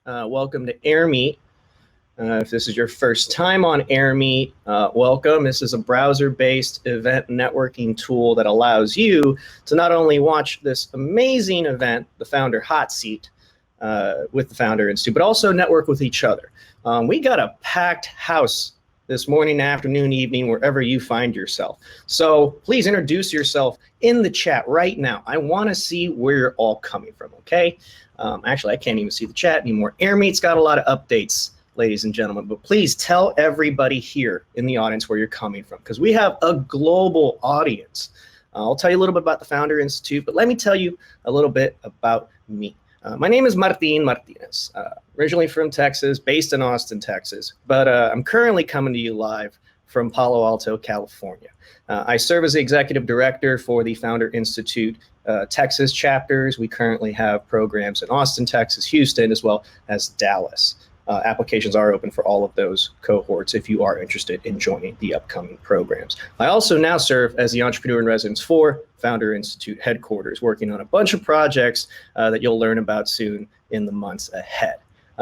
Welcome to AirMeet. If this is your first time on AirMeet, welcome. This is a browser-based event networking tool that allows you to not only watch this amazing event, the Founder Hotseat, with the Founder Institute, but also network with each other. We got a packed house this morning, afternoon, evening, wherever you find yourself. So please introduce yourself in the chat right now. I want to see where you're all coming from, okay? Actually, I can't even see the chat anymore. AirMeet's got a lot of updates, ladies and gentlemen, but please tell everybody here in the audience where you're coming from, because we have a global audience. I'll tell you a little bit about the Founder Institute, but let me tell you a little bit about me. My name is Martin Martinez, originally from Texas, based in Austin, Texas, but I'm currently coming to you live from Palo Alto, California. I serve as the executive director for the Founder Institute Texas chapters. We currently have programs in Austin, Texas, Houston, as well as Dallas. Applications are open for all of those cohorts if you are interested in joining the upcoming programs. I also now serve as the entrepreneur in residence for Founder Institute headquarters, working on a bunch of projects that you'll learn about soon in the months ahead.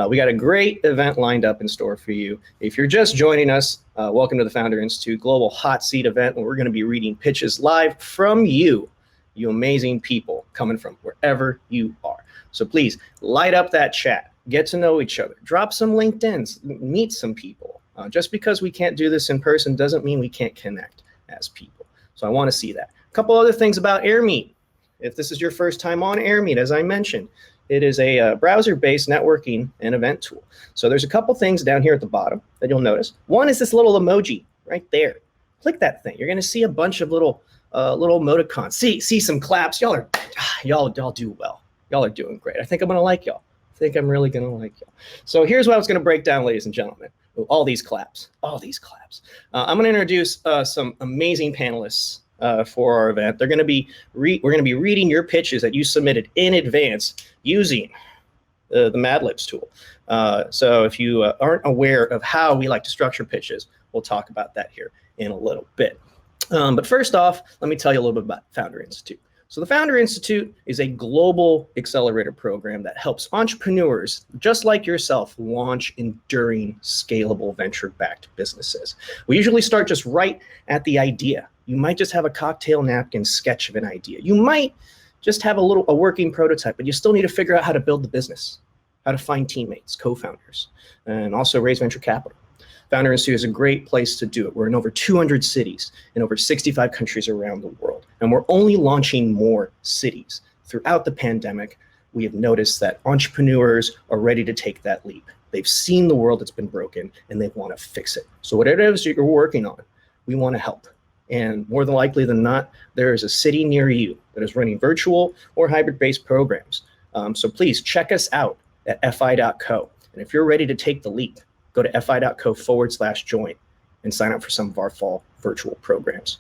We got a great event lined up in store for you. If you're just joining us, welcome to the Founder Institute Global Hot Seat event, where we're going to be reading pitches live from you amazing people coming from wherever you are. So please light up that chat. Get to know each other, drop some LinkedIns, meet some people. Just because we can't do this in person doesn't mean we can't connect as people. So I want to see that. A couple other things about AirMeet. If this is your first time on AirMeet, as I mentioned, it is a browser-based networking and event tool. So there's a couple things down here at the bottom that you'll notice. One is this little emoji right there. Click that thing. You're going to see a bunch of little emoticons. See some claps. Y'all do well. Y'all are doing great. I think I'm going to like y'all. I think I'm really gonna like y'all. So here's what I was gonna break down, ladies and gentlemen. All these claps. I'm gonna introduce some amazing panelists for our event. We're gonna be reading your pitches that you submitted in advance using the Mad Libs tool. So if you aren't aware of how we like to structure pitches, we'll talk about that here in a little bit. But first off, let me tell you a little bit about Founder Institute. So the Founder Institute is a global accelerator program that helps entrepreneurs just like yourself launch enduring, scalable, venture-backed businesses. We usually start just right at the idea. You might just have a cocktail napkin sketch of an idea. You might just have a working prototype, but you still need to figure out how to build the business, how to find teammates, co-founders, and also raise venture capital. Founder Institute is a great place to do it. We're in over 200 cities in over 65 countries around the world, and we're only launching more cities. Throughout the pandemic, we have noticed that entrepreneurs are ready to take that leap. They've seen the world that's been broken, and they want to fix it. So whatever it is you're working on, we want to help. And more than likely than not, there is a city near you that is running virtual or hybrid-based programs. So please check us out at fi.co. And if you're ready to take the leap, go to fi.co/join and sign up for some of our fall virtual programs.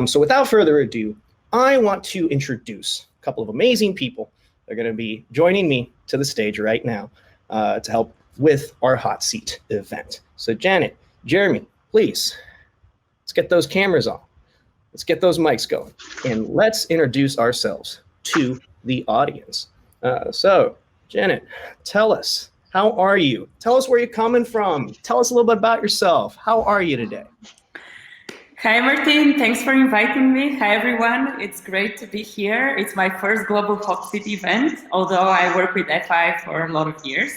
So without further ado, I want to introduce a couple of amazing people that are going to be joining me to the stage right now to help with our Hot Seat event. So Janet, Jeremy, please, let's get those cameras on. Let's get those mics going. And let's introduce ourselves to the audience. So Janet, tell us, how are you? Tell us where you're coming from. Tell us a little bit about yourself. How are you today? Hi, Martin. Thanks for inviting me. Hi, everyone. It's great to be here. It's my first Global Hot Seat event, although I work with FI for a lot of years.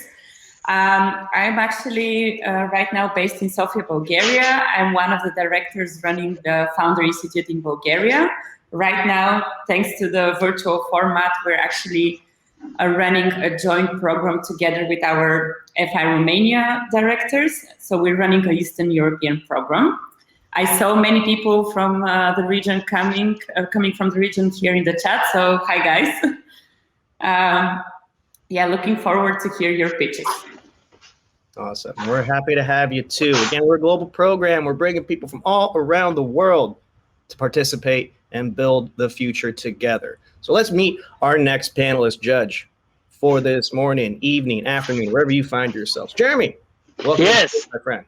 I'm actually right now based in Sofia, Bulgaria. I'm one of the directors running the Founder Institute in Bulgaria. Right now, thanks to the virtual format, we're actually running a joint program together with our FI Romania directors. So we're running a Eastern European program. I saw many people from the region coming from the region here in the chat. So hi guys. Yeah, looking forward to hear your pitches. Awesome. We're happy to have you too. Again, we're a global program. We're bringing people from all around the world to participate and build the future together. So let's meet our next panelist judge for this morning, evening, afternoon, wherever you find yourselves. Jeremy, welcome. Yes. My friend.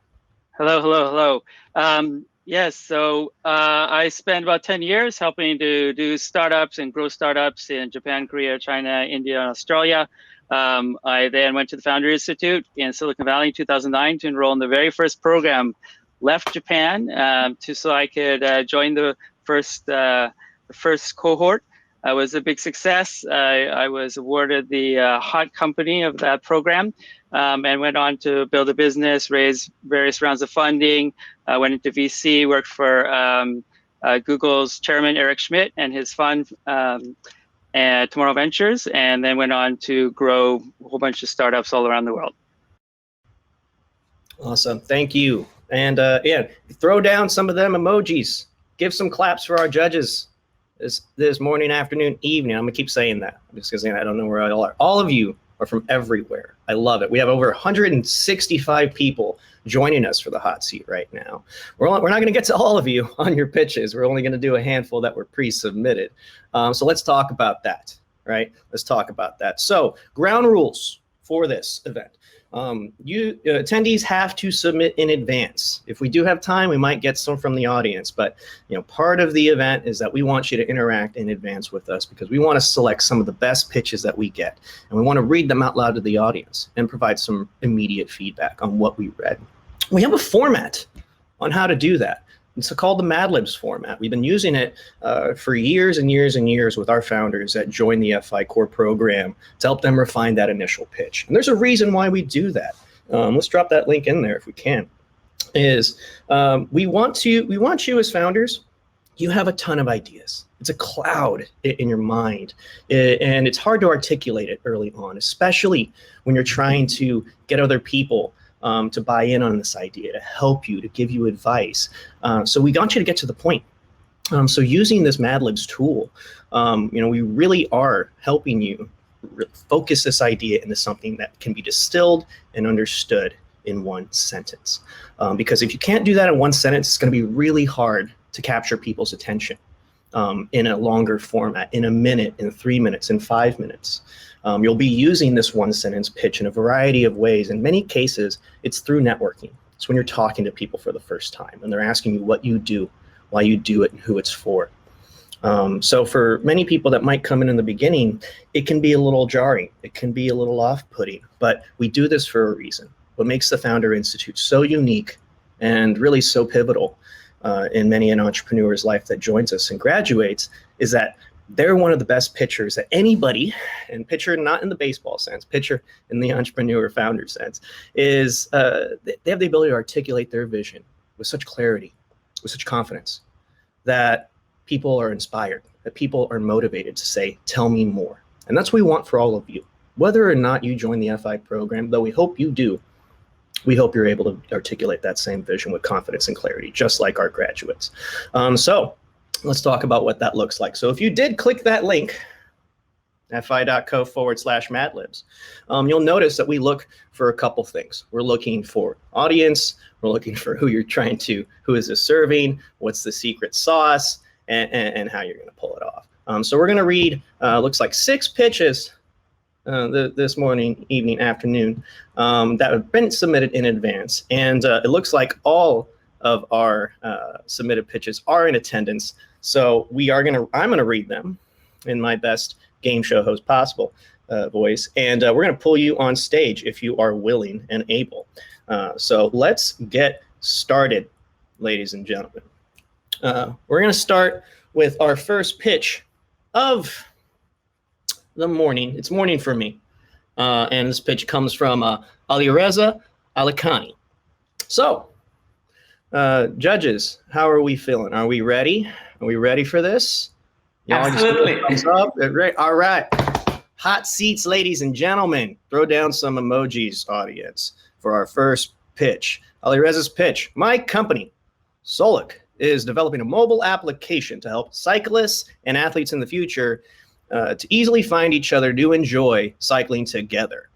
Hello. Yes, so I spent about 10 years helping to do startups and grow startups in Japan, Korea, China, India, and Australia. I then went to the Founder Institute in Silicon Valley in 2009 to enroll in the very first program, left Japan so I could join the first cohort. It was a big success. I was awarded the hot company of that program and went on to build a business, raise various rounds of funding, went into VC, worked for Google's chairman, Eric Schmidt, and his fund, at Tomorrow Ventures, and then went on to grow a whole bunch of startups all around the world. Awesome. Thank you. And yeah, throw down some of them emojis. Give some claps for our judges this morning, afternoon, evening. I'm going to keep saying that. I'm just going to say I don't know where all are. All of you are from everywhere. I love it. We have over 165 people joining us for the hot seat right now. We're not going to get to all of you on your pitches. We're only going to do a handful that were pre-submitted. So let's talk about that, right? Let's talk about that. So ground rules for this event. Attendees have to submit in advance. If we do have time, we might get some from the audience, but part of the event is that we want you to interact in advance with us because we want to select some of the best pitches that we get, and we want to read them out loud to the audience and provide some immediate feedback on what we read. We have a format on how to do that. It's called the Mad Libs format. We've been using it for years and years and years with our founders that join the FI Core program to help them refine that initial pitch. And there's a reason why we do that. Let's drop that link in there if we can. We want you as founders. You have a ton of ideas. It's a cloud in your mind, and it's hard to articulate it early on, especially when you're trying to get other people to buy in on this idea, to help you, to give you advice. So we want you to get to the point. So using this Mad Libs tool, we really are helping you focus this idea into something that can be distilled and understood in one sentence. Because if you can't do that in one sentence, it's going to be really hard to capture people's attention in a longer format, in a minute, in 3 minutes, in 5 minutes. You'll be using this one sentence pitch in a variety of ways. In many cases, it's through networking. It's when you're talking to people for the first time and they're asking you what you do, why you do it, and who it's for. So for many people that might come in the beginning, it can be a little jarring. It can be a little off-putting, but we do this for a reason. What makes the Founder Institute so unique and really so pivotal in many an entrepreneur's life that joins us and graduates is that they're one of the best pitchers that anybody, and pitcher not in the baseball sense, pitcher in the entrepreneur founder sense, is they have the ability to articulate their vision with such clarity, with such confidence, that people are inspired, that people are motivated to say, tell me more. And that's what we want for all of you. Whether or not you join the FI program, though we hope you do, we hope you're able to articulate that same vision with confidence and clarity, just like our graduates. So let's talk about what that looks like. So if you did click that link, fi.co/madlibs, you'll notice that we look for a couple things. We're looking for audience, we're looking for who is this serving, what's the secret sauce, and how you're gonna pull it off. So we're gonna read, looks like 6 pitches this morning, evening, afternoon that have been submitted in advance. And it looks like all of our submitted pitches are in attendance. So I'm gonna read them in my best game show host possible voice. And we're gonna pull you on stage if you are willing and able. So let's get started, ladies and gentlemen. We're gonna start with our first pitch of the morning. It's morning for me. And this pitch comes from Alireza Alikani. So, judges, how are we feeling? Are we ready? Are we ready for this? Y'all Absolutely. Just thumbs up? All right. Hot seats, ladies and gentlemen. Throw down some emojis, audience, for our first pitch. Alireza's pitch. My company, Solic, is developing a mobile application to help cyclists and athletes in the future to easily find each other to enjoy cycling together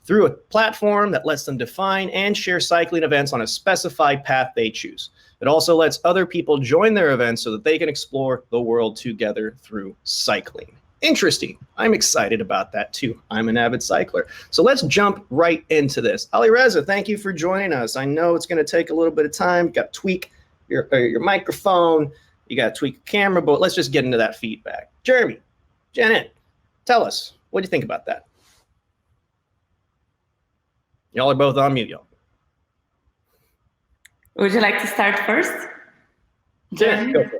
through a platform that lets them define and share cycling events on a specified path they choose. It also lets other people join their events so that they can explore the world together through cycling. Interesting. I'm excited about that too. I'm an avid cycler. So let's jump right into this. Alireza, thank you for joining us. I know it's going to take a little bit of time. Got to tweak your microphone. You got to tweak a camera, but let's just get into that feedback. Jeremy, Janet, tell us, what do you think about that? Y'all are both on mute, y'all. Would you like to start first? Janet, go for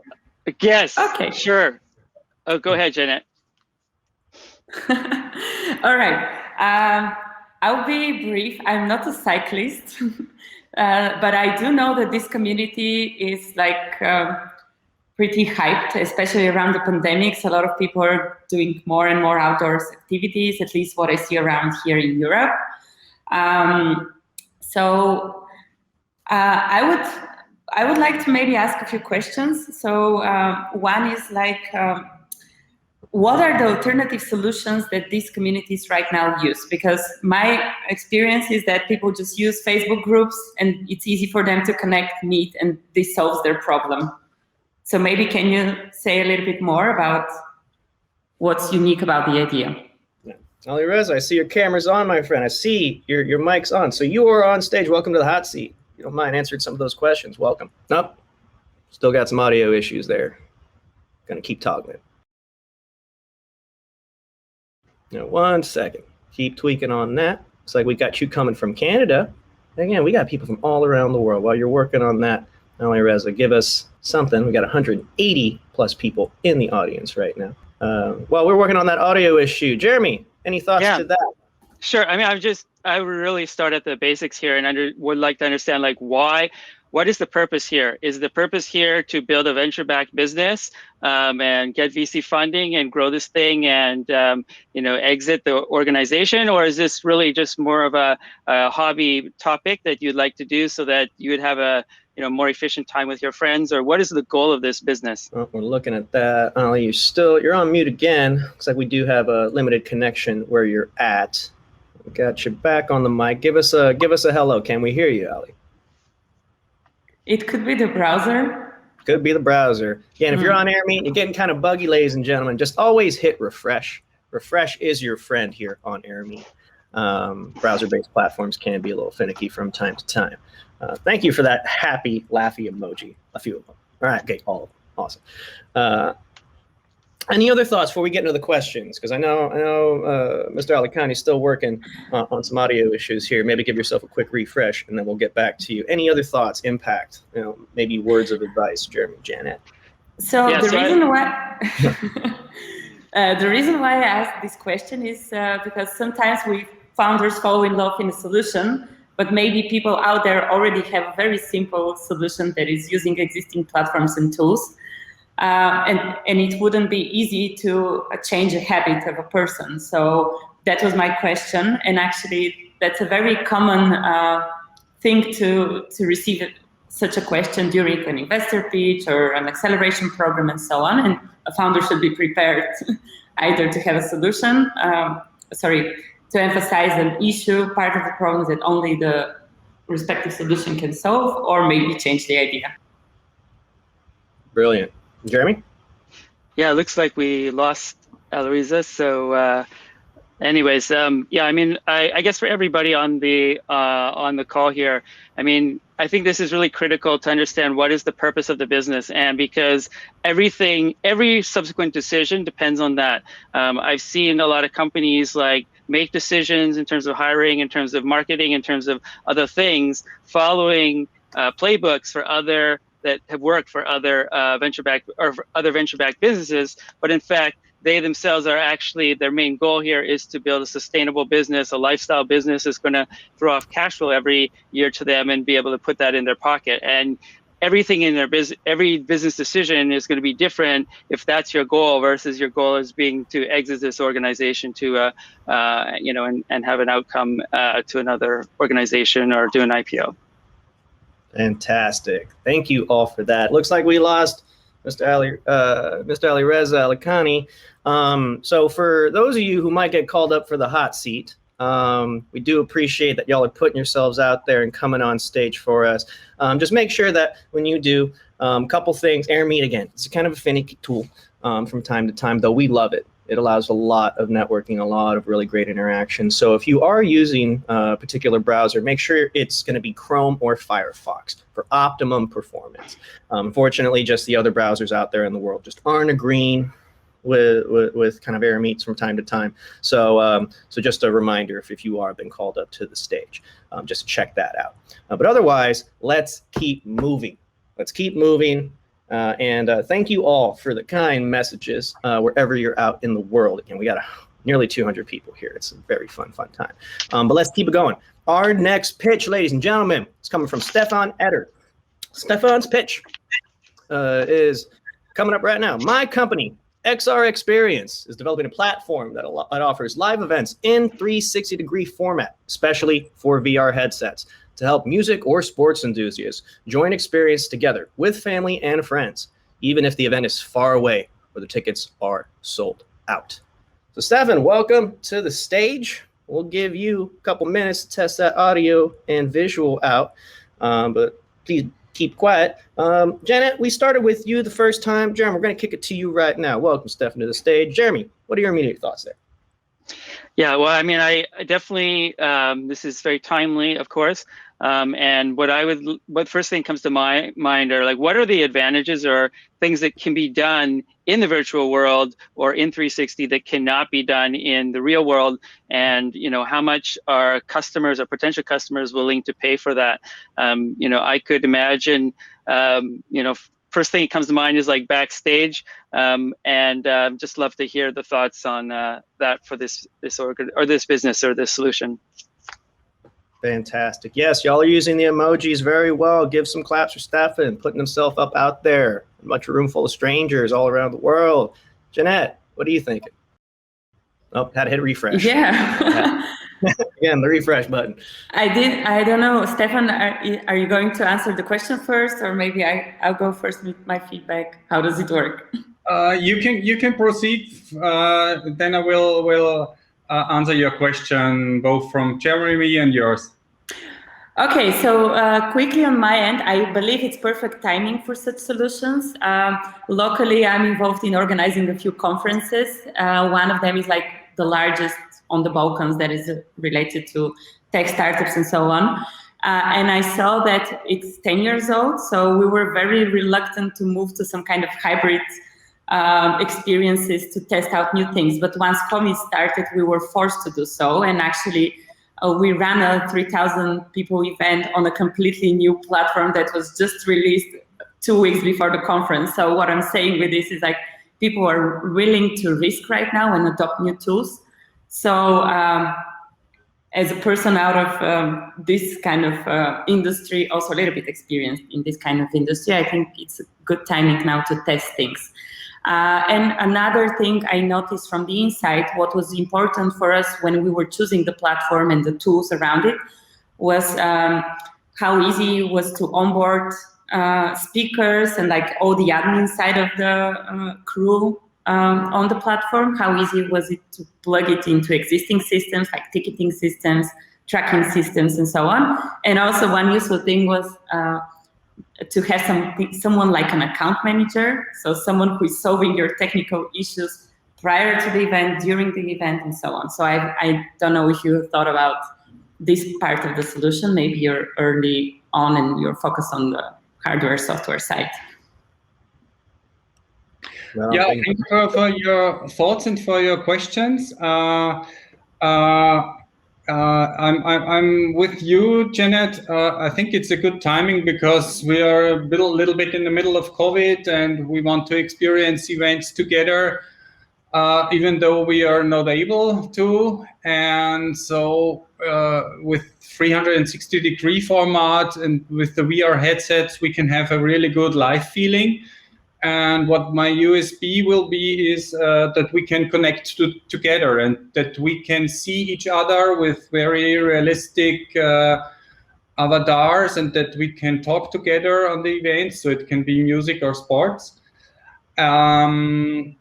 it. Yes. Okay. Sure. Oh, go ahead, Janet. All right. I'll be brief. I'm not a cyclist, but I do know that this community is like pretty hyped, especially around the pandemics. A lot of people are doing more and more outdoors activities, at least what I see around here in Europe. So I would like to maybe ask a few questions. So one is like, what are the alternative solutions that these communities right now use? Because my experience is that people just use Facebook groups and it's easy for them to connect, meet, and this solves their problem. So maybe can you say a little bit more about what's unique about the idea? Ali Reza, I see your camera's on, my friend. I see your mic's on. So you are on stage. Welcome to the hot seat. If you don't mind answering some of those questions, welcome. Nope, still got some audio issues there. Gonna keep talking. Now, 1 second. Keep tweaking on that. Looks like we got you coming from Canada. Again, we got people from all around the world. While you're working on that, Ali Reza, give us something. We got 180 plus people in the audience right now. While we're working on that audio issue, Jeremy, any thoughts to that? Sure. I mean, I would really start at the basics here and would like to understand like what is the purpose here? Is the purpose here to build a venture-backed business and get VC funding and grow this thing and exit the organization, or is this really just more of a hobby topic that you'd like to do so that you would have a more efficient time with your friends, or what is the goal of this business? Well, we're looking at that. Ali, you're on mute again. Looks like we do have a limited connection where you're at. We got you back on the mic. Give us a hello. Can we hear you, Ali? It could be the browser. Could be the browser. Again, if you're on AirMeet, you're getting kind of buggy, ladies and gentlemen, just always hit refresh. Refresh is your friend here on AirMeet. Browser-based platforms can be a little finicky from time to time. Thank you for that happy, laughy emoji. A few of them. All right, okay, all of them. Awesome. Any other thoughts before we get into the questions? Because I know Mr. Alicani is still working on some audio issues here. Maybe give yourself a quick refresh, and then we'll get back to you. Any other thoughts, impact, maybe words of advice, Jeremy, Janet? So the reason why the reason why I asked this question is because sometimes we founders fall in love in a solution, but maybe people out there already have a very simple solution that is using existing platforms and tools. And it wouldn't be easy to change a habit of a person. So that was my question. And actually, that's a very common thing to receive such a question during an investor pitch or an acceleration program and so on. And a founder should be prepared either to have a solution, to emphasize an issue, part of the problem that only the respective solution can solve, or maybe change the idea. Brilliant. Jeremy? Yeah, it looks like we lost Eloisa. So anyways, I mean, I guess for everybody on the call here, I mean, I think this is really critical to understand what is the purpose of the business, and because every subsequent decision depends on that. I've seen a lot of companies like make decisions in terms of hiring, in terms of marketing, in terms of other things, following playbooks that have worked for other venture-backed businesses, but in fact, they themselves are actually, their main goal here is to build a sustainable business, a lifestyle business that's going to throw off cash flow every year to them and be able to put that in their pocket. And everything in their business, every business decision is going to be different if that's your goal versus your goal is being to exit this organization to, and have an outcome to another organization or do an IPO. Fantastic. Thank you all for that. Looks like we lost Mr. Ali Reza Alicani. So for those of you who might get called up for the hot seat, we do appreciate that y'all are putting yourselves out there and coming on stage for us. Just make sure that when you do, a couple things, AirMeet, again, it's kind of a finicky tool from time to time, though we love it. it allows a lot of networking, a lot of really great interaction. So if you are using a particular browser, make sure it's going to be Chrome or Firefox for optimum performance. Unfortunately, just the other browsers out there in the world just aren't agreeing with kind of error meets from time to time. So so just a reminder, if you are been called up to the stage, just check that out. But otherwise, let's keep moving. Let's keep moving. And thank you all for the kind messages wherever you're out in the world. Again, we got nearly 200 people here. It's a very fun time. But let's keep it going. Our next pitch, ladies and gentlemen, is coming from Stefan Eder. Stefan's pitch is coming up right now. My company, XR Experience, is developing a platform that offers live events in 360-degree format, especially for VR headsets, to help music or sports enthusiasts join experience together with family and friends, even if the event is far away or the tickets are sold out. So Stefan, welcome to the stage. We'll give you a couple minutes to test that audio and visual out, but please keep quiet. Janet, we started with you the first time. Jeremy, we're going to kick it to you right now. Welcome, Stefan, to the stage. Jeremy, what are your immediate thoughts there? Yeah, well, I mean, I definitely, this is very timely, of course. And what first thing comes to my mind are like, what are the advantages or things that can be done in the virtual world or in 360 that cannot be done in the real world? And, how much are customers or potential customers willing to pay for that? I could imagine, first thing that comes to mind is like backstage, and just love to hear the thoughts on that for this business or this solution. Fantastic. Yes, y'all are using the emojis very well. Give some claps for Stefan, putting himself up out there. A much room full of strangers all around the world. Jeanette, what are you thinking? Oh, had to hit refresh. Yeah. Again, the refresh button. I don't know. Stefan, are you going to answer the question first, or maybe I'll go first with my feedback? How does it work? You can proceed. Then I will answer your question, both from Jeremy and yours. Okay, so quickly on my end, I believe it's perfect timing for such solutions. Locally, I'm involved in organizing a few conferences. One of them is like the largest on the Balkans that is related to tech startups and so on. And I saw that it's 10 years old, so we were very reluctant to move to some kind of hybrid experiences to test out new things. But once COVID started, we were forced to do so. And actually, we ran a 3,000 people event on a completely new platform that was just released 2 weeks before the conference. So what I'm saying with this is like people are willing to risk right now and adopt new tools. So as a person out of this kind of industry, also a little bit experienced in this kind of industry, I think it's a good timing now to test things. And another thing I noticed from the inside, what was important for us when we were choosing the platform and the tools around it was how easy it was to onboard speakers and like all the admin side of the crew on the platform. How easy was it to plug it into existing systems like ticketing systems, tracking systems, and so on. And also one useful thing was to have someone like an account manager, so someone who is solving your technical issues prior to the event, during the event, and so on. So I don't know if you thought about this part of the solution. Maybe you're early on and you're focused on the hardware, software side. Well, yeah, thank you for your thoughts and for your questions. I'm with you, Janet. I think it's a good timing because we are a little bit in the middle of COVID and we want to experience events together, even though we are not able to. And so with 360-degree format and with the VR headsets, we can have a really good live feeling. And what my USB will be is that we can connect together and that we can see each other with very realistic avatars and that we can talk together on the event. So it can be music or sports. And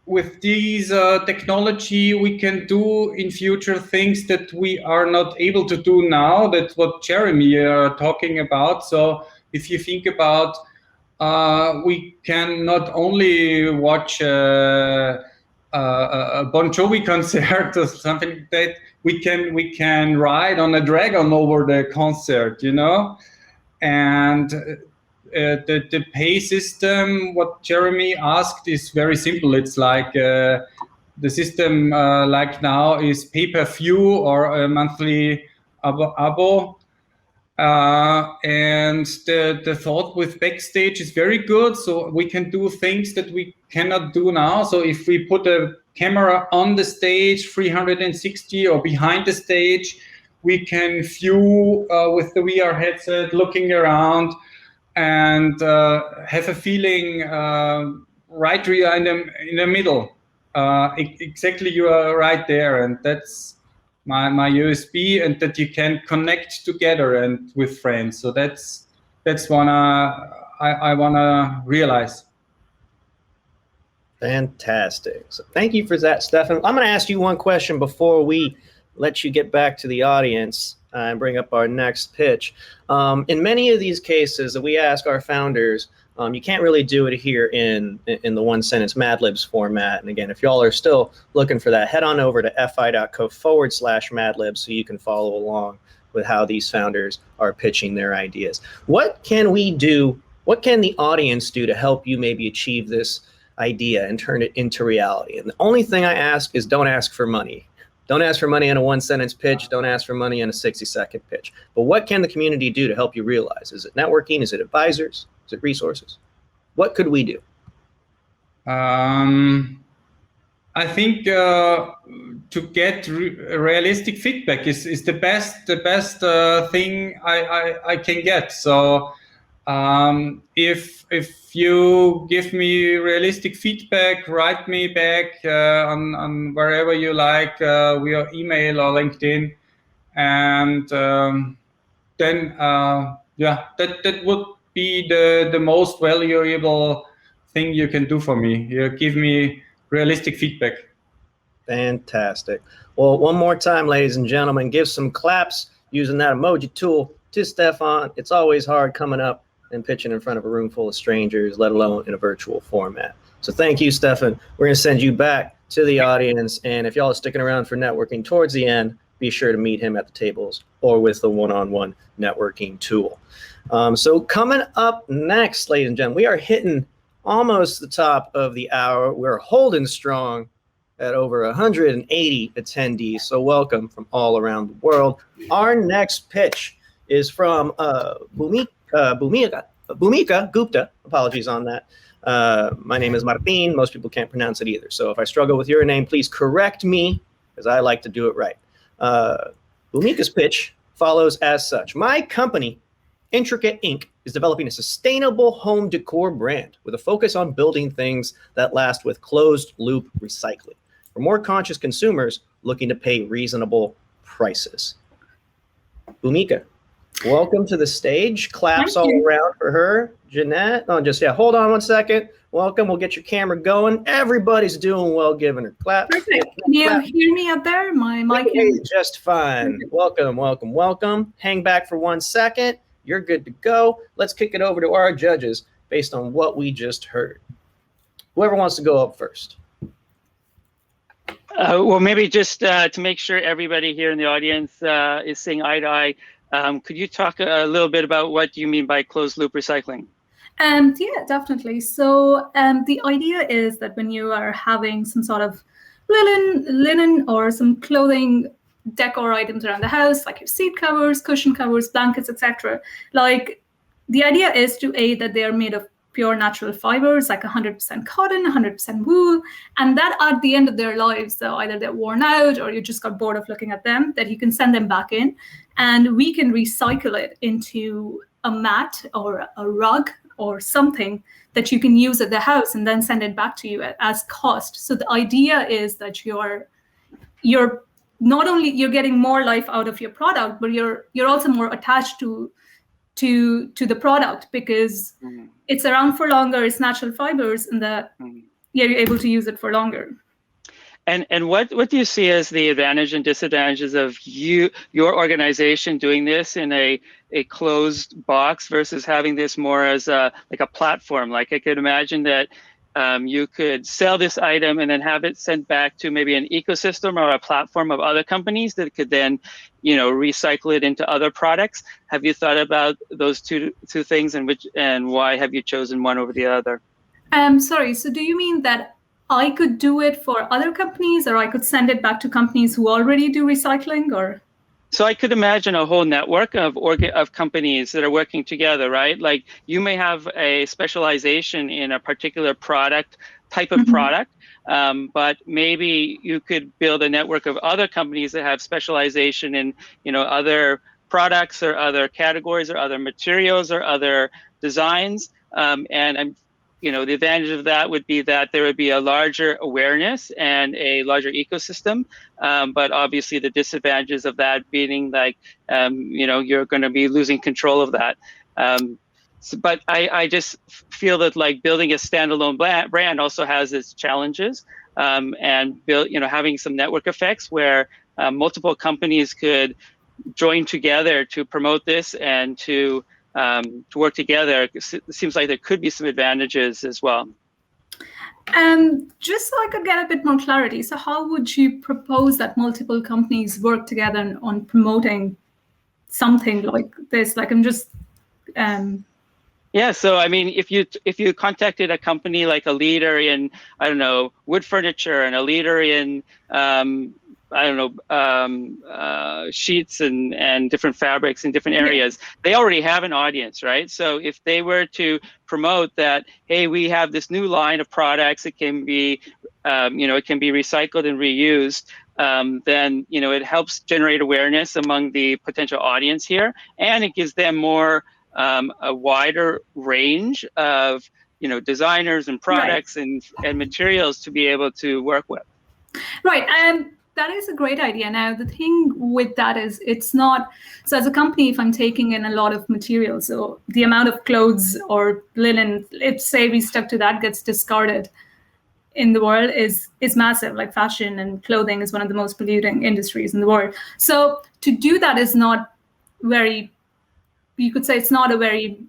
with these technology, we can do in future things that we are not able to do now. That's what Jeremy talking about. So if you think about we can not only watch a Bon Jovi concert or something like that. We can ride on a dragon over the concert, and the pay system, what Jeremy asked, is very simple. It's like the system like now is pay-per-view or a monthly abo. And the thought with backstage is very good. So we can do things that we cannot do now. So if we put a camera on the stage 360 or behind the stage, we can view with the VR headset, looking around, and have a feeling right where you are in the middle. Exactly, you are right there, and that's my USB, and that you can connect together and with friends. So that's I wanna realize. Fantastic. So thank you for that, Stefan. I'm going to ask you one question before we let you get back to the audience and bring up our next pitch. In many of these cases that we ask our founders, you can't really do it here in the one sentence Mad Libs format. And again, if y'all are still looking for that, head on over to fi.co/Mad Libs so you can follow along with how these founders are pitching their ideas. What can we do? What can the audience do to help you maybe achieve this idea and turn it into reality? And the only thing I ask is don't ask for money. Don't ask for money in a one sentence pitch. Don't ask for money in a 60-second pitch. But what can the community do to help you realize? Is it networking? Is it advisors? Is it resources? What could we do? I think to get realistic feedback is the best thing I can get. So if you give me realistic feedback, write me back on wherever you like, via email or LinkedIn, and then that would be the most valuable thing you can do for me. You give me realistic feedback. Fantastic. Well, one more time, ladies and gentlemen, give some claps using that emoji tool to Stefan. It's always hard coming up and pitching in front of a room full of strangers, let alone in a virtual format. So thank you, Stefan. We're going to send you back to the audience. And if y'all are sticking around for networking towards the end, be sure to meet him at the tables or with the one-on-one networking tool. So coming up next, ladies and gentlemen, we are hitting almost the top of the hour. We're holding strong at over 180 attendees. So welcome from all around the world. Our next pitch is from Bhumika Gupta. Apologies on that. My name is Martin. Most people can't pronounce it either. So if I struggle with your name, please correct me, because I like to do it right. Bhumika's pitch follows as such. My company, Intricate Inc., is developing a sustainable home decor brand with a focus on building things that last with closed-loop recycling for more conscious consumers looking to pay reasonable prices. Bhumika, welcome to the stage. Claps all around for her. Jeanette, hold on one second. Welcome. We'll get your camera going. Everybody's doing well, giving her claps. Perfect. Can you hear me up there? My mic is just fine. Welcome, welcome, welcome. Hang back for 1 second. You're good to go. Let's kick it over to our judges based on what we just heard. Whoever wants to go up first. Well, maybe just to make sure everybody here in the audience is saying eye to eye, could you talk a little bit about what you mean by closed loop recycling? Yeah, definitely. So the idea is that when you are having some sort of linen or some clothing decor items around the house, like your seat covers, cushion covers, blankets, etc., like the idea is that they are made of pure natural fibers, like 100% cotton, 100% wool, and that at the end of their lives, so either they're worn out or you just got bored of looking at them, that you can send them back in, and we can recycle it into a mat or a rug or something that you can use at the house and then send it back to you as cost. So the idea is that you're not only you're getting more life out of your product, but you're also more attached to the product because it's around for longer, it's natural fibers, and that you're able to use it for longer. And what do you see as the advantage and disadvantages of your organization doing this in a closed box versus having this more as like a platform? Like I could imagine that you could sell this item and then have it sent back to maybe an ecosystem or a platform of other companies that could then, recycle it into other products. Have you thought about those two things, and why have you chosen one over the other? Sorry, so do you mean that I could do it for other companies, or I could send it back to companies who already do recycling, or? So I could imagine a whole network of companies that are working together, right? Like you may have a specialization in a particular type of product, but maybe you could build a network of other companies that have specialization in, other products or other categories or other materials or other designs. The advantage of that would be that there would be a larger awareness and a larger ecosystem. But obviously the disadvantages of that being like, you're going to be losing control of that. But I just feel that like building a standalone brand also has its challenges, and having some network effects where multiple companies could join together to promote this and to work together. It seems like there could be some advantages as well. Just so I could get a bit more clarity, so how would you propose that multiple companies work together on promoting something like this? Like I'm just... Yeah, so I mean, if you contacted a company like a leader in, I don't know, wood furniture and a leader in sheets and different fabrics in different areas, they already have an audience, right? So if they were to promote that, hey, we have this new line of products, it can be, it can be recycled and reused, then, it helps generate awareness among the potential audience here, and it gives them more, a wider range of, designers and products and materials to be able to work with. Right. That is a great idea. Now, the thing with that is it's not, so as a company, if I'm taking in a lot of material, so the amount of clothes or linen, let's say we stuck to that, gets discarded in the world is massive. Like fashion and clothing is one of the most polluting industries in the world. So to do that is not very, you could say it's not a very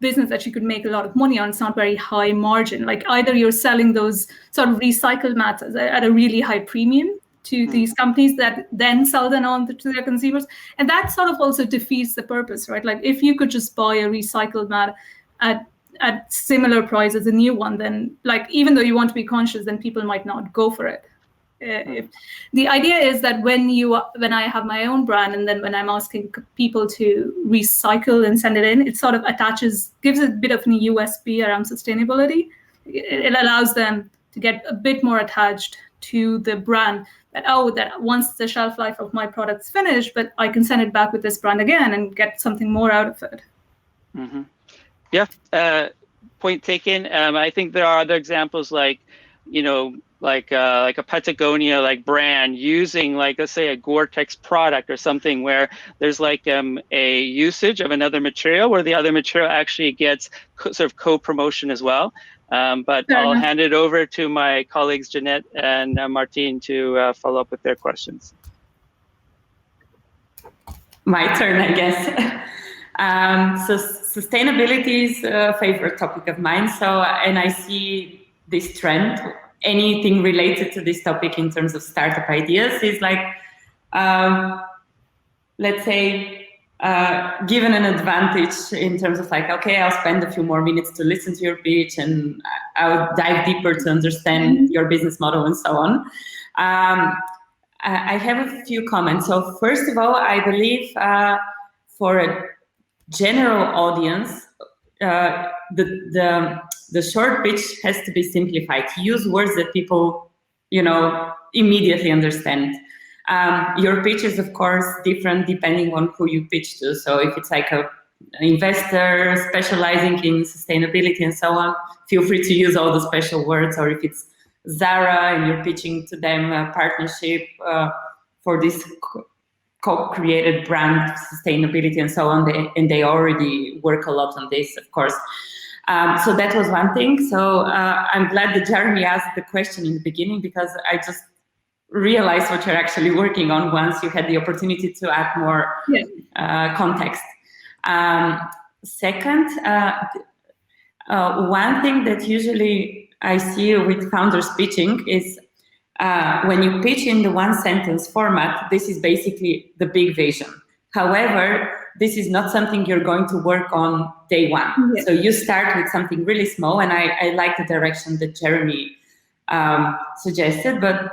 business that you could make a lot of money on. It's not very high margin. Like either you're selling those sort of recycled mats at a really high premium to these companies that then sell them on to their consumers. And that sort of also defeats the purpose, right? Like if you could just buy a recycled mat at similar price as a new one, then like, even though you want to be conscious, then people might not go for it. The idea is that when I have my own brand, and then when I'm asking people to recycle and send it in, it sort of gives a bit of a USP around sustainability. It allows them to get a bit more attached to the brand, that once the shelf life of my product's finished, but I can send it back with this brand again and get something more out of it. Mm-hmm. Yeah, point taken. I think there are other examples like, like a Patagonia brand using let's say a Gore-Tex product or something where there's a usage of another material where the other material actually gets sort of co-promotion as well. But I'll hand it over to my colleagues Jeanette and Martine to follow up with their questions. My turn, I guess. So sustainability is a favorite topic of mine. And I see this trend. Anything related to this topic in terms of startup ideas is let's say, given an advantage in terms of okay, I'll spend a few more minutes to listen to your pitch and I'll dive deeper to understand your business model and so on. I have a few comments. So first of all, I believe for a general audience, the short pitch has to be simplified. Use words that people, immediately understand. Your pitch is, of course, different depending on who you pitch to. So if it's an investor specializing in sustainability and so on, feel free to use all the special words. Or if it's Zara and you're pitching to them a partnership for this co-created brand sustainability and so on, and they already work a lot on this, of course. So that was one thing. So I'm glad that Jeremy asked the question in the beginning, because realize what you're actually working on once you had the opportunity to add more context. Second, one thing that usually I see with founders pitching is when you pitch in the one sentence format, this is basically the big vision. However, this is not something you're going to work on day one. So you start with something really small, and I like the direction that Jeremy suggested, but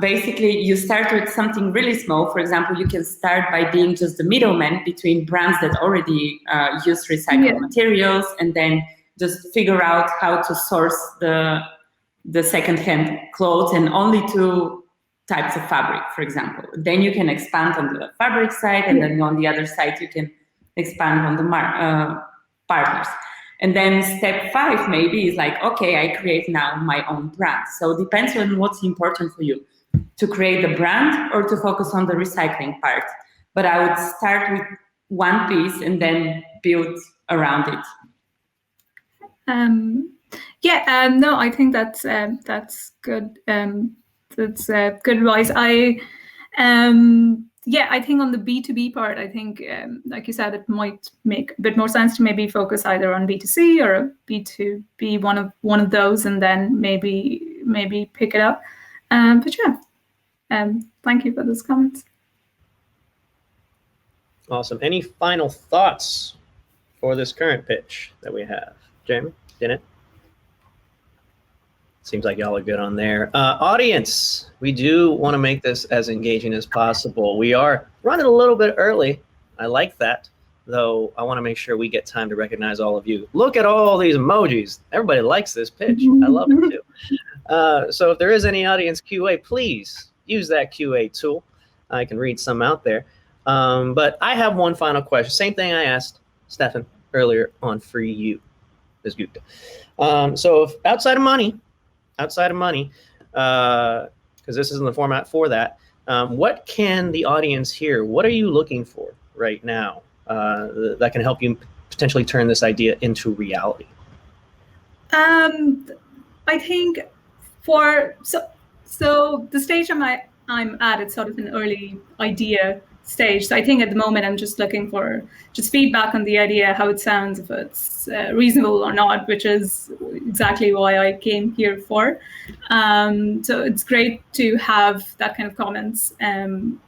basically you start with something really small. For example, you can start by being just the middleman between brands that already use recycled materials, and then just figure out how to source the second-hand clothes and only 2 types of fabric, for example. Then you can expand on the fabric side, and then on the other side you can expand on the partners. And then step 5 maybe is like, okay, I create now my own brand. So it depends on what's important for you, to create the brand or to focus on the recycling part. But I would start with one piece and then build around it. No, I think that's good. That's good advice. I think on the B2B part, I think, like you said, it might make a bit more sense to maybe focus either on B2C or a B2B, one of those, and then maybe pick it up. Thank you for those comments. Awesome. Any final thoughts for this current pitch that we have? Jamie, Janet? Seems like y'all are good on there. Audience, we do want to make this as engaging as possible. We are running a little bit early. I like that, though I want to make sure we get time to recognize all of you. Look at all these emojis. Everybody likes this pitch. I love it too. So if there is any audience QA, please use that QA tool. I can read some out there. But I have one final question. Same thing I asked Stefan earlier on for you, Ms. Gupta. So if outside of money, because this isn't the format for that, what can the audience hear? What are you looking for right now that can help you potentially turn this idea into reality? I think so the stage I'm at, it's sort of an early idea stage. So I think at the moment I'm just looking for just feedback on the idea, how it sounds, if it's reasonable or not, which is exactly why I came here for. So it's great to have that kind of comments from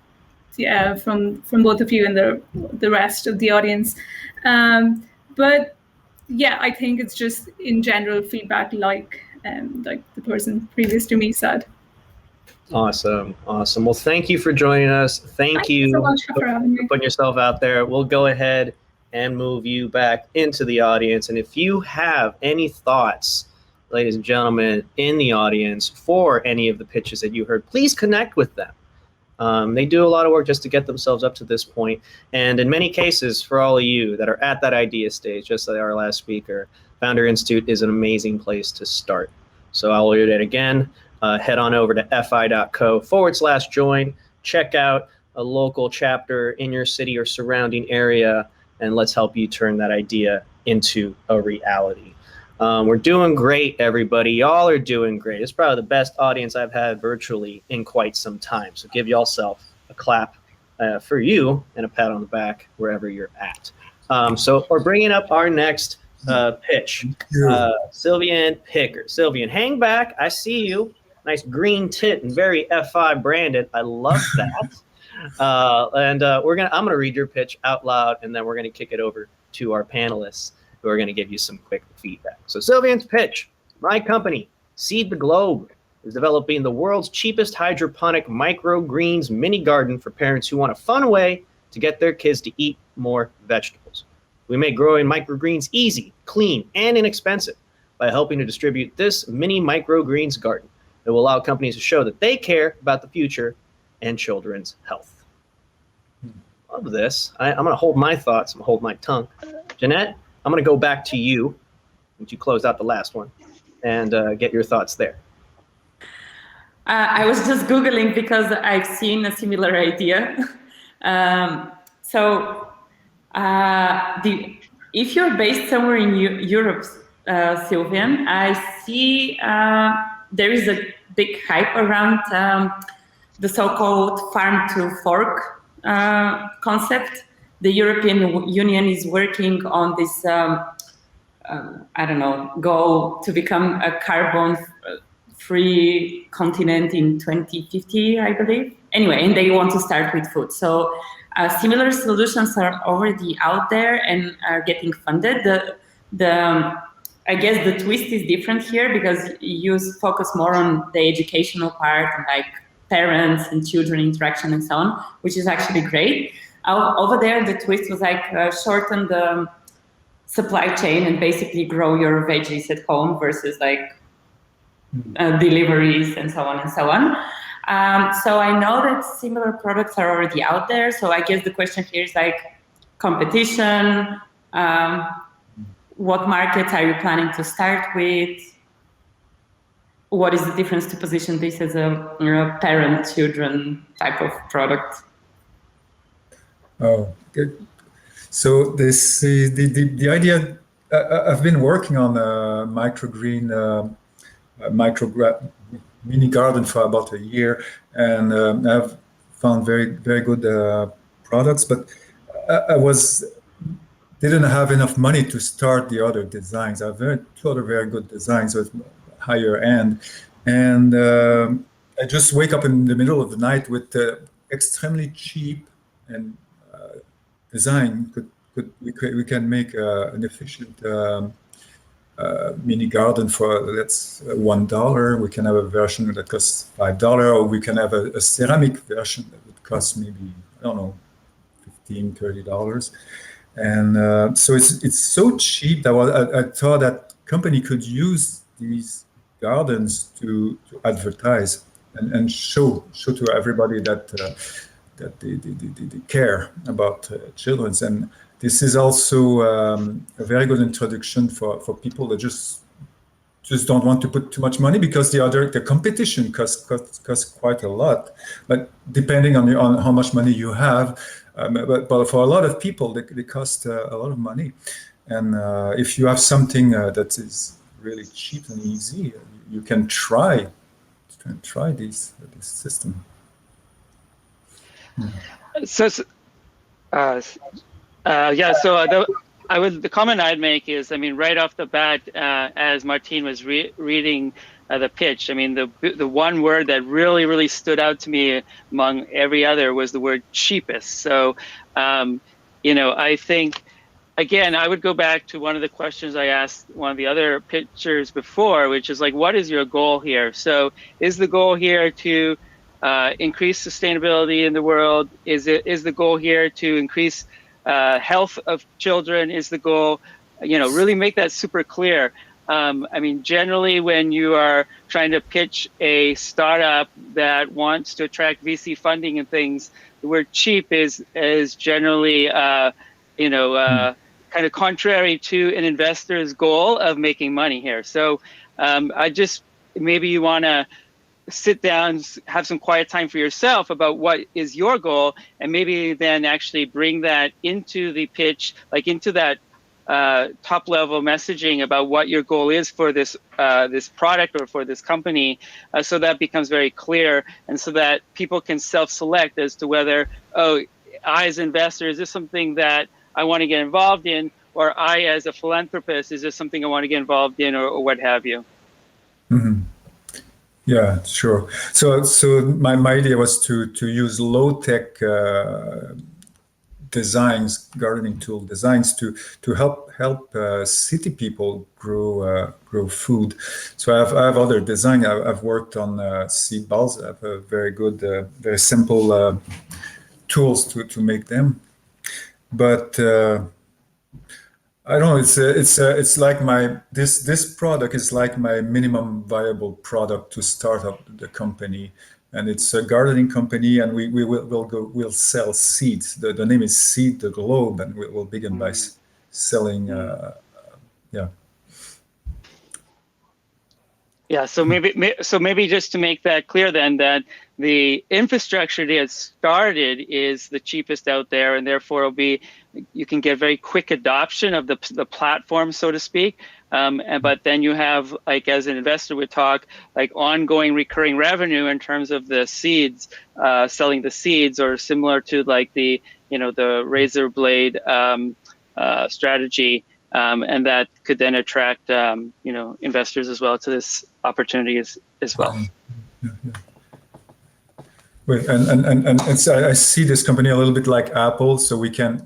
both of you and the rest of the audience. But yeah, I think it's just in general feedback, like the person previous to me said. Awesome. Well, thank you for joining us. Thank you so much for having me. Putting yourself out there. We'll go ahead and move you back into the audience. And if you have any thoughts, ladies and gentlemen, in the audience for any of the pitches that you heard, please connect with them. They do a lot of work just to get themselves up to this point. And in many cases, for all of you that are at that idea stage, just like our last speaker, Founder Institute is an amazing place to start. So I'll read it again. Head on over to fi.co/join. Check out a local chapter in your city or surrounding area, and let's help you turn that idea into a reality. We're doing great, everybody. Y'all are doing great. It's probably the best audience I've had virtually in quite some time. So give yourself a clap for you and a pat on the back wherever you're at. So we're bringing up our next pitch. Sylvian Picker. Sylvian, hang back. I see you. Nice green tit and very FI branded. I love that. I'm gonna read your pitch out loud, and then we're gonna kick it over to our panelists who are gonna give you some quick feedback. So Sylvian's pitch: my company, Seed the Globe, is developing the world's cheapest hydroponic microgreens mini garden for parents who want a fun way to get their kids to eat more vegetables. We make growing microgreens easy, clean, and inexpensive by helping to distribute this mini microgreens garden. It will allow companies to show that they care about the future and children's health. Love this. I'm going to hold my thoughts. I'm going to hold my tongue. Jeanette, I'm going to go back to you since you closed out the last one and get your thoughts there. I was just Googling because I've seen a similar idea. If you're based somewhere in Europe, Sylvian, I see there is a big hype around the so-called farm to fork concept. The European Union is working on this, goal to become a carbon-free continent in 2050, I believe. Anyway, and they want to start with food. So similar solutions are already out there and are getting funded. I guess the twist is different here because you focus more on the educational part, like parents and children interaction and so on, which is actually great. Over there, the twist was like shorten the supply chain and basically grow your veggies at home versus like deliveries and so on and so on. So I know that similar products are already out there. So I guess the question here is like competition. What markets are you planning to start with? What is the difference to position this as a parent-children type of product? Oh, good. So this the idea. I've been working on a microgreen, mini garden for about a year, and I've found very good products. But I didn't have enough money to start the other designs. I have two other very good designs with higher end, and I just wake up in the middle of the night with extremely cheap and design. We can make an efficient mini garden for that's $1. We can have a version that costs $5, or we can have a ceramic version that would cost maybe, I don't know, $15, $30. And so it's so cheap that I thought that company could use these gardens to advertise and show to everybody that they care about children. And this is also a very good introduction for people that just don't want to put too much money, because the competition costs quite a lot. But depending on how much money you have, but for a lot of people, they cost a lot of money. And if you have something that is really cheap and easy, you can try this system. So the comment I'd make is, I mean, right off the bat, as Martine was reading the pitch, I mean, the one word that really stood out to me among every other was the word cheapest. So, I think, again, I would go back to one of the questions I asked one of the other pitchers before, which is like, what is your goal here? So is the goal here to increase sustainability in the world? Is the goal here to increase health of children? Is the goal, really make that super clear. I mean, generally, when you are trying to pitch a startup that wants to attract VC funding and things, the word cheap is generally, kind of contrary to an investor's goal of making money here. So maybe you want to sit down, have some quiet time for yourself about what is your goal, and maybe then actually bring that into the pitch, like into that top level messaging about what your goal is for this product or for this company, so that becomes very clear, and so that people can self-select as to whether, I as an investor, is this something that I want to get involved in, or I as a philanthropist, is this something I want to get involved in, or what have you? Mm-hmm. Yeah, sure. So my idea was to use low-tech designs, gardening tool designs, to help city people grow food. So I have other design. I've worked on seed balls. I have a very good, very simple tools to make them. But I don't know. It's like this product is like my minimum viable product to start up the company, and it's a gardening company, and we'll sell seeds. The name is Seed the Globe, and we'll begin by selling. Yeah. So maybe just to make that clear, then, that the infrastructure to get started is the cheapest out there, and therefore you can get very quick adoption of the platform, so to speak. But then you have, like, as an investor would talk, like ongoing recurring revenue in terms of the seeds, selling the seeds, or similar to like the the razor blade strategy, and that could then attract investors as well to this opportunity as well. Yeah, yeah. Wait, and it's, I see this company a little bit like Apple, so we can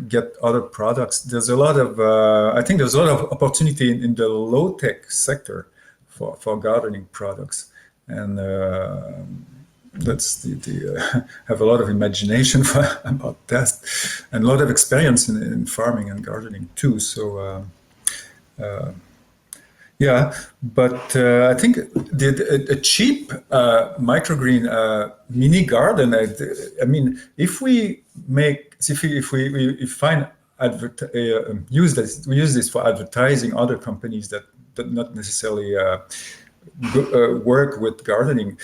get other products. There's a lot of I think there's a lot of opportunity in the low tech sector for gardening products, and that's the have a lot of imagination about that, and a lot of experience in farming and gardening too. So. Yeah, but I think a cheap microgreen mini garden. I mean, if we find use this for advertising other companies that not necessarily work with gardening,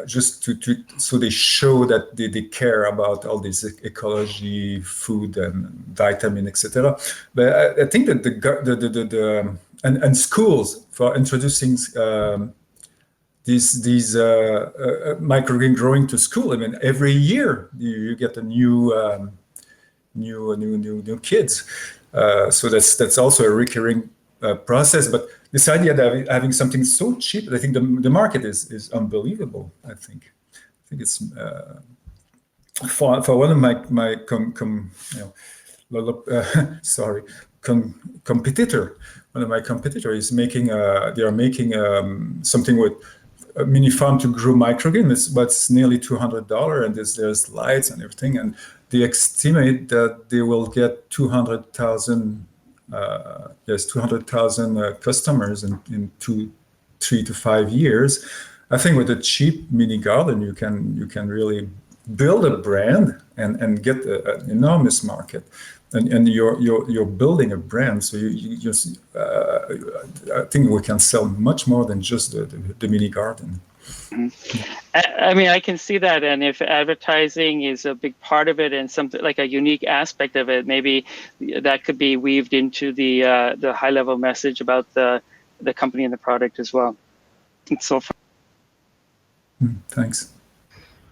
just to so they show that they care about all this ecology, food, and vitamin, etc. But I think that the and schools for introducing these microgreen growing to school. I mean, every year you get a new kids. So that's also a recurring process. But this idea that having something so cheap, I think the market is unbelievable. I think it's for one of my competitor. One of my competitors is making they are making something with a mini farm to grow microgreen. It's nearly $200, and there's lights and everything, and they estimate that they will get 200,000 customers in 3 to 5 years. I think with a cheap mini garden, you can really build a brand and get an enormous market. And you're building a brand, so you just I think we can sell much more than just the mini garden. I mean, I can see that, and if advertising is a big part of it and something like a unique aspect of it, maybe that could be weaved into the high level message about the company and the product as well. And so far. Thanks.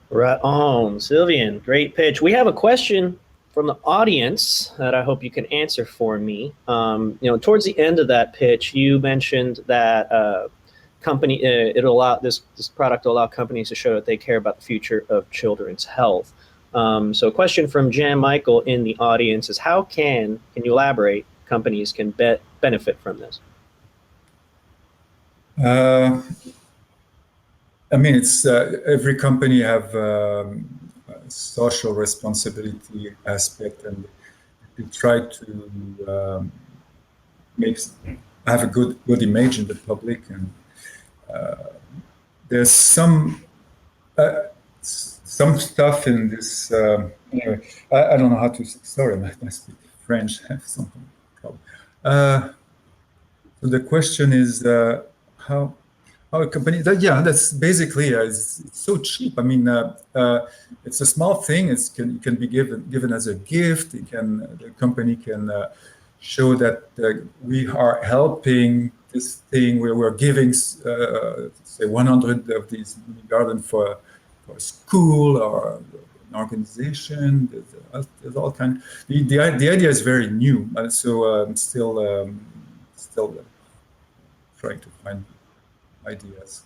Right on, Sylvian. Great pitch. We have a question from the audience that I hope you can answer for me. Towards the end of that pitch, you mentioned that this product will allow companies to show that they care about the future of children's health. So a question from Jan Michael in the audience is, how can you elaborate, companies can benefit from this? I mean, it's every company have social responsibility aspect, and they try to have a good image in the public, and there's some stuff in this. Anyway, I don't know how to. Sorry, I speak French. I have some problem. So the question is how a company. That's basically it's so cheap. I mean, it's a small thing. It can be given as a gift. The company can show that we are helping this thing where we're giving, say, 100 of these mini gardens for a school or an organization. There's all kind. The idea is very new, so I'm still trying to find ideas.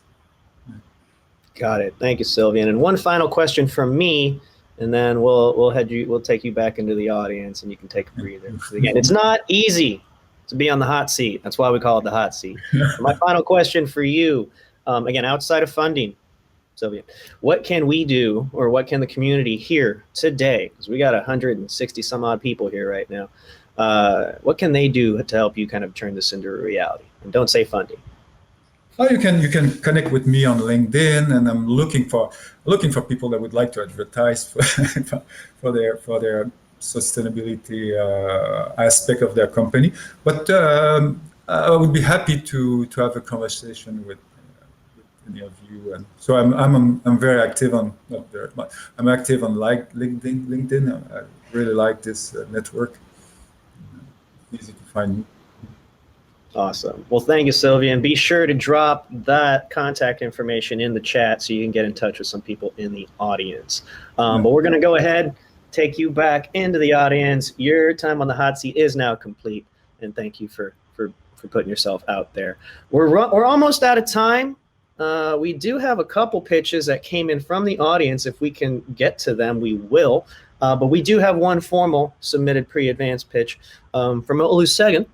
Got it. Thank you, Sylvian. And one final question from me, and then we'll take you back into the audience, and you can take a breather. Again, it's not easy to be on the hot seat. That's why we call it the hot seat. My final question for you, again, outside of funding, Sylvian, what can we do, or what can the community here today? Because we got 160 some odd people here right now. What can they do to help you kind of turn this into a reality? And don't say funding. Oh, you can connect with me on LinkedIn, and I'm looking for people that would like to advertise for their sustainability aspect of their company. But I would be happy to have a conversation with any of you. And so I'm very active on I'm active on LinkedIn. I really like this network. Easy to find me. Awesome. Well, thank you, Sylvia. And be sure to drop that contact information in the chat so you can get in touch with some people in the audience. But we're going to go ahead, take you back into the audience. Your time on the hot seat is now complete. And thank you for putting yourself out there. We're almost out of time. We do have a couple pitches that came in from the audience. If we can get to them, we will. But we do have one formal submitted pre-advanced pitch from Olusegun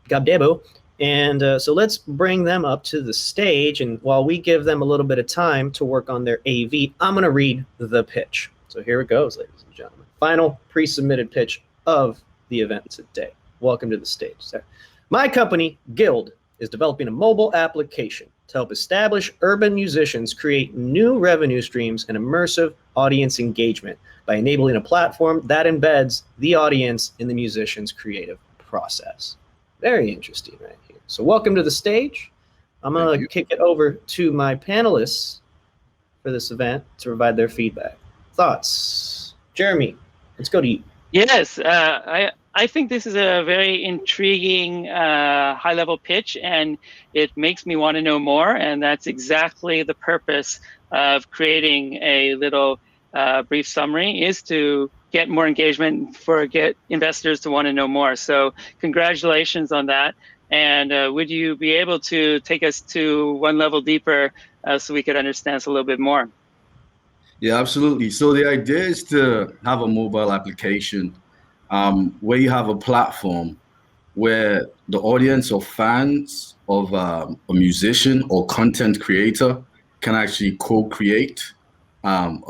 Gabdebo. And so let's bring them up to the stage. And while we give them a little bit of time to work on their AV, I'm going to read the pitch. So here it goes, ladies and gentlemen. Final pre-submitted pitch of the event today. Welcome to the stage, sir. My company, Guild, is developing a mobile application to help established urban musicians create new revenue streams and immersive audience engagement by enabling a platform that embeds the audience in the musician's creative process. Very interesting right here. So welcome to the stage. I'm going to kick it over to my panelists for this event to provide their feedback. Thoughts? Jeremy, let's go to you. Yes, I think this is a very intriguing high-level pitch, and it makes me want to know more, and that's exactly the purpose of creating a little brief summary, is to get more engagement, get investors to want to know more. So congratulations on that. And would you be able to take us to one level deeper so we could understand this a little bit more? Yeah, absolutely. So the idea is to have a mobile application where you have a platform where the audience or fans of a musician or content creator can actually co-create an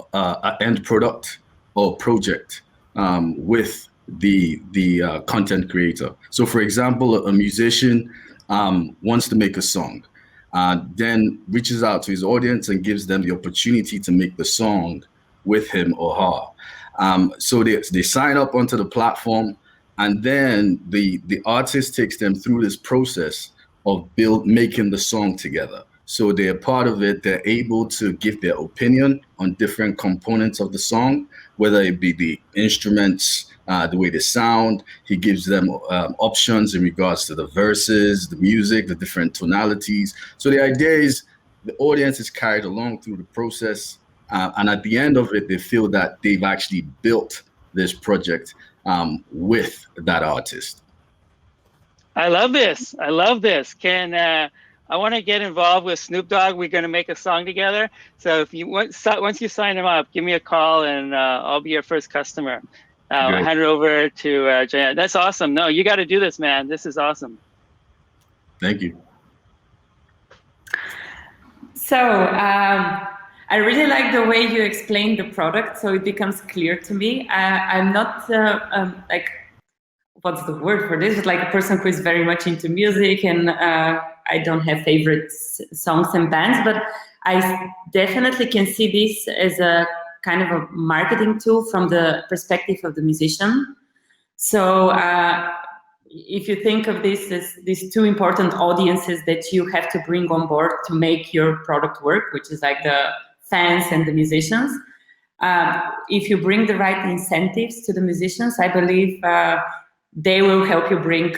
end product or project with the content creator. So for example, a musician wants to make a song, then reaches out to his audience and gives them the opportunity to make the song with him or her. So they sign up onto the platform, and then the artist takes them through this process of making the song together. So they're part of it. They're able to give their opinion on different components of the song, whether it be the instruments, the way they sound. He gives them options in regards to the verses, the music, the different tonalities. So the idea is the audience is carried along through the process. And at the end of it, they feel that they've actually built this project with that artist. I love this. I love this. I want to get involved with Snoop Dogg. We're going to make a song together. So if you once you sign him up, give me a call and I'll be your first customer. I'll hand it over to Jan. That's awesome. No, you got to do this, man. This is awesome. Thank you. So I really like the way you explain the product, so it becomes clear to me. I'm not like, what's the word for this? Like a person who is very much into music, and I don't have favorite songs and bands, but I definitely can see this as a kind of a marketing tool from the perspective of the musician. So if you think of this as these two important audiences that you have to bring on board to make your product work, which is like the fans and the musicians, if you bring the right incentives to the musicians, I believe they will help you bring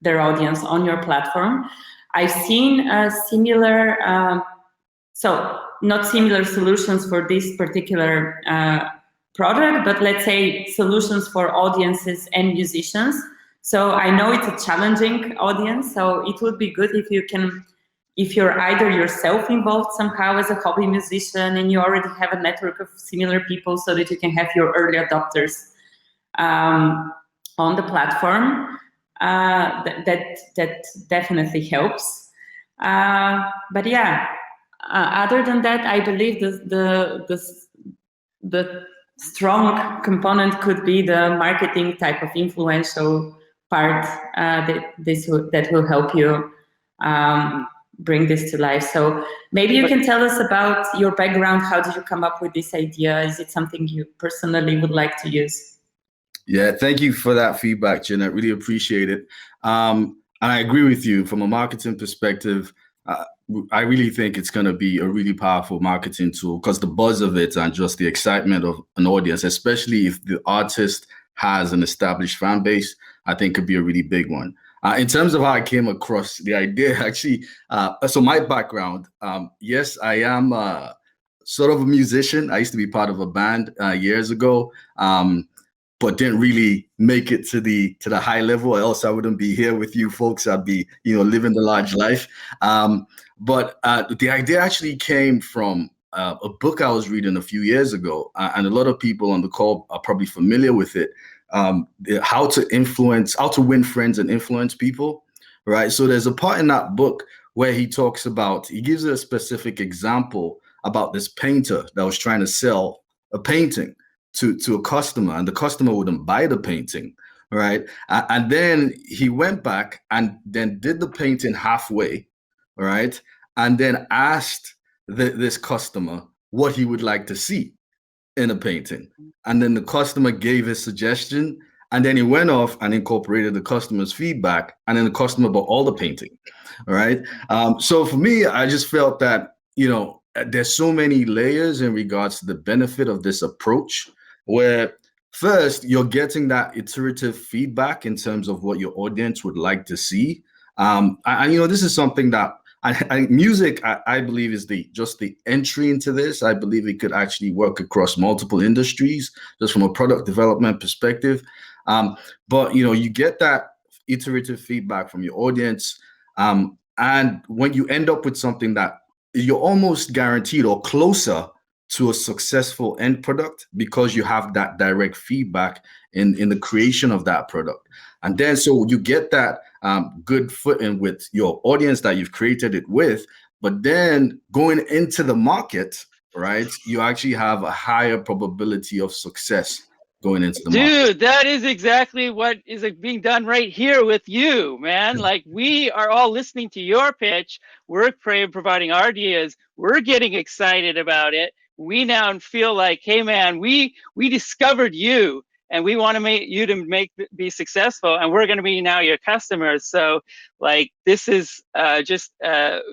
their audience on your platform. I've seen similar, so not similar solutions for this particular product, but let's say solutions for audiences and musicians. So I know it's a challenging audience, so it would be good if you're either yourself involved somehow as a hobby musician and you already have a network of similar people so that you can have your early adopters on the platform. That definitely helps. But yeah, other than that, I believe the strong component could be the marketing type of influential part that will help you bring this to life. So maybe you can tell us about your background. How did you come up with this idea? Is it something you personally would like to use? Yeah, thank you for that feedback, Jeanette. Really appreciate it. And I agree with you from a marketing perspective. I really think it's going to be a really powerful marketing tool because the buzz of it and just the excitement of an audience, especially if the artist has an established fan base, I think could be a really big one. In terms of how I came across the idea, actually, so my background, yes, I am sort of a musician. I used to be part of a band years ago, but didn't really make it to the high level, or else I wouldn't be here with you folks. I'd be, living the large life. But the idea actually came from a book I was reading a few years ago, and a lot of people on the call are probably familiar with it. How to win friends and influence people, right? So there's a part in that book where he gives a specific example about this painter that was trying to sell a painting to a customer, and the customer wouldn't buy the painting, right? And then he went back and then did the painting halfway, right? And then asked this customer what he would like to see in a painting. And then the customer gave his suggestion, and then he went off and incorporated the customer's feedback, and then the customer bought all the painting, right? So for me, I just felt that, there's so many layers in regards to the benefit of this approach, where first you're getting that iterative feedback in terms of what your audience would like to see. And this is something that music, I believe, is just the entry into this. I believe it could actually work across multiple industries, just from a product development perspective. But you get that iterative feedback from your audience, and when you end up with something that you're almost guaranteed or closer to a successful end product, because you have that direct feedback in the creation of that product. And then so you get that good footing with your audience that you've created it with, but then going into the market, right, you actually have a higher probability of success going into the market. Dude, that is exactly what is being done right here with you, man. Like, we are all listening to your pitch. We're providing our ideas. We're getting excited about it. We now feel like, hey, man, we discovered you, and we want to make you to be successful, and we're going to be now your customers. So, like, this is just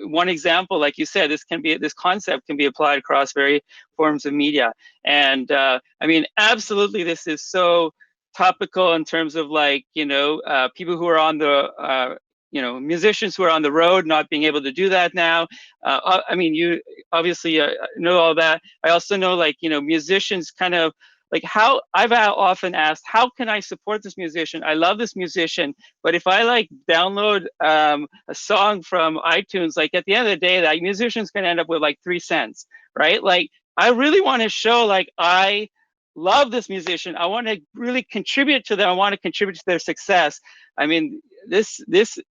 one example. Like you said, this concept can be applied across various forms of media. And I mean, absolutely, this is so topical in terms of, like, people who are on the musicians who are on the road, not being able to do that now. I mean, you obviously know all that. I also know, like, musicians kind of, like, how I've often asked, how can I support this musician? I love this musician, but if I, like, download a song from iTunes, like, at the end of the day, that musician's going to end up with like 3 cents, right? Like, I really want to show, like, I love this musician. I want to really contribute to them. I want to contribute to their success. I mean, this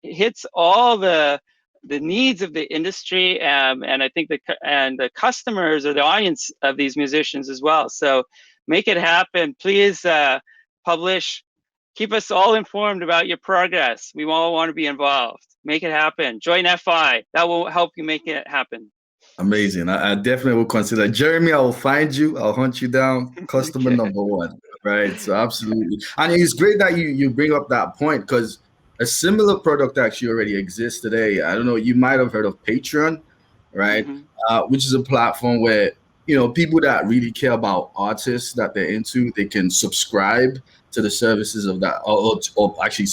hits all the needs of the industry, and I think the customers or the audience of these musicians as well. So make it happen. Please publish. Keep us all informed about your progress. We all want to be involved. Make it happen. Join FI. That will help you make it happen. Amazing. I definitely will consider. Jeremy, I will find you. I'll hunt you down. Customer number one. Right. So absolutely. And it's great that you bring up that point, because a similar product actually already exists today. I don't know, you might have heard of Patreon, right? Which is a platform where, people that really care about artists that they're into, they can subscribe to the services of that, or actually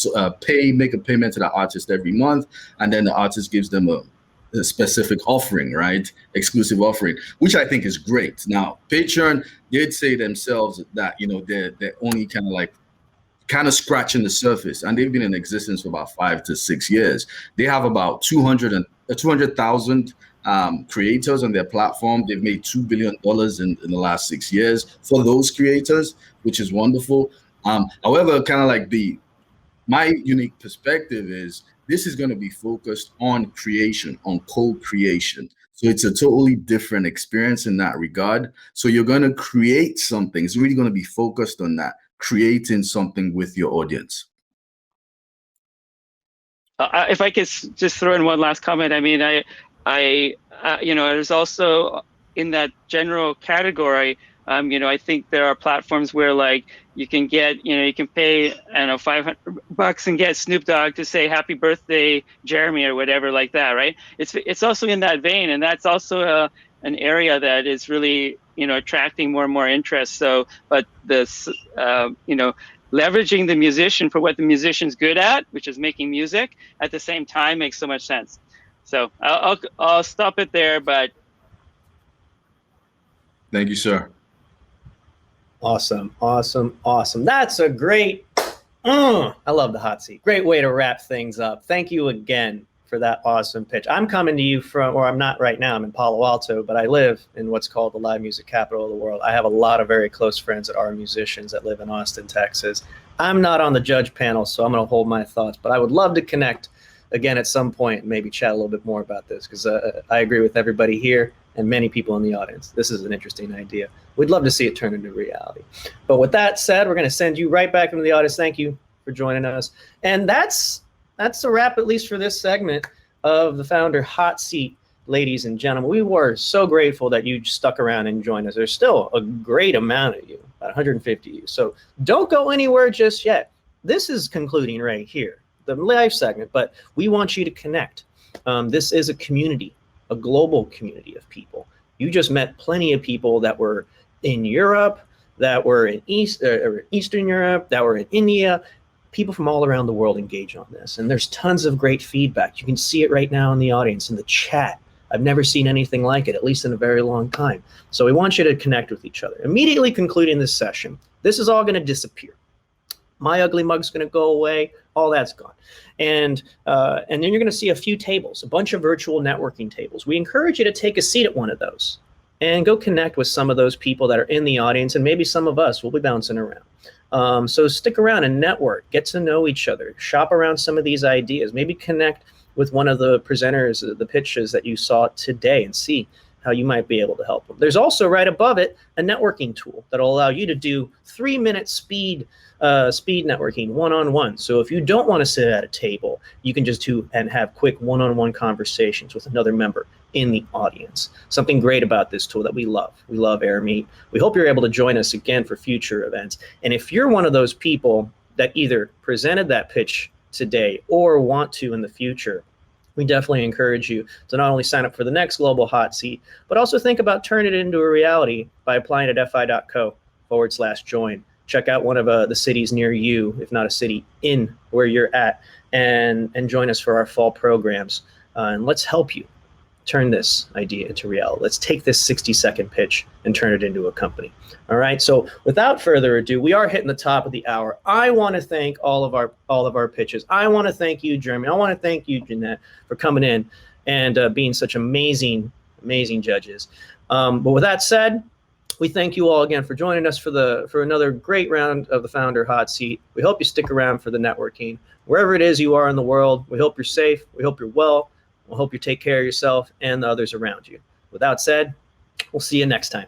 make a payment to that artist every month. And then the artist gives them a specific offering, right? Exclusive offering, which I think is great. Now, Patreon did say themselves that, they're only kind of scratching the surface, and they've been in existence for about 5 to 6 years. They have about 200,000 creators on their platform. They've made $2 billion in the last 6 years for those creators, which is wonderful. However, kind of like my unique perspective is, this is going to be focused on creation, on co-creation. So it's a totally different experience in that regard. So you're going to create something. It's really going to be focused on that, creating something with your audience. If I could just throw in one last comment. I mean, there's also in that general category, I think there are platforms where, like, you can get, you can pay, I don't know, $500 and get Snoop Dogg to say happy birthday, Jeremy, or whatever like that, right? It's also in that vein, and that's also an area that is really, attracting more and more interest. So, but this, leveraging the musician for what the musician's good at, which is making music, at the same time makes so much sense. So I'll stop it there, but. Thank you, sir. Awesome, awesome, awesome. That's a great, I love the hot seat. Great way to wrap things up. Thank you again for that awesome pitch. I'm coming to you from, or I'm not right now, I'm in Palo Alto, but I live in what's called the live music capital of the world. I have a lot of very close friends that are musicians that live in Austin, Texas. I'm not on the judge panel, so I'm going to hold my thoughts, but I would love to connect again at some point and maybe chat a little bit more about this, because I agree with everybody here and many people in the audience. This is an interesting idea. We'd love to see it turn into reality. But with that said, we're going to send you right back into the audience. Thank you for joining us. And that's a wrap, at least for this segment of the Founder Hot Seat, ladies and gentlemen. We were so grateful that you stuck around and joined us. There's still a great amount of you, about 150 of you. So don't go anywhere just yet. This is concluding right here, the live segment, but we want you to connect. This is a community, a global community of people. You just met plenty of people that were in Europe, that were in Eastern Europe, that were in India. People from all around the world engage on this, and there's tons of great feedback. You can see it right now in the audience, in the chat. I've never seen anything like it, at least in a very long time. So we want you to connect with each other. Immediately concluding this session, this is all going to disappear. My ugly mug's going to go away. All that's gone. And then you're going to see a few tables, a bunch of virtual networking tables. We encourage you to take a seat at one of those and go connect with some of those people that are in the audience, and maybe some of us will be bouncing around. So stick around and network, get to know each other, shop around some of these ideas, maybe connect with one of the presenters, the pitches that you saw today, and see how you might be able to help them. There's also right above it a networking tool that'll allow you to do 3-minute speed networking one-on-one. So if you don't want to sit at a table, you can just do and have quick one-on-one conversations with another member in the audience. Something great about this tool that we love. We love AirMeet. We hope you're able to join us again for future events. And if you're one of those people that either presented that pitch today or want to in the future, we definitely encourage you to not only sign up for the next Global Hot Seat, but also think about turning it into a reality by applying at fi.co/join. Check out one of the cities near you, if not a city in where you're at, and join us for our fall programs. And let's help you turn this idea into reality. Let's take this 60-second pitch and turn it into a company. All right. So without further ado, we are hitting the top of the hour. I want to thank all of our pitches. I want to thank you, Jeremy. I want to thank you, Jeanette, for coming in and being such amazing judges. But with that said, we thank you all again for joining us for another great round of the Founder Hot Seat. We hope you stick around for the networking. Wherever it is you are in the world, we hope you're safe. We hope you're well. We hope you take care of yourself and the others around you. With that said, we'll see you next time.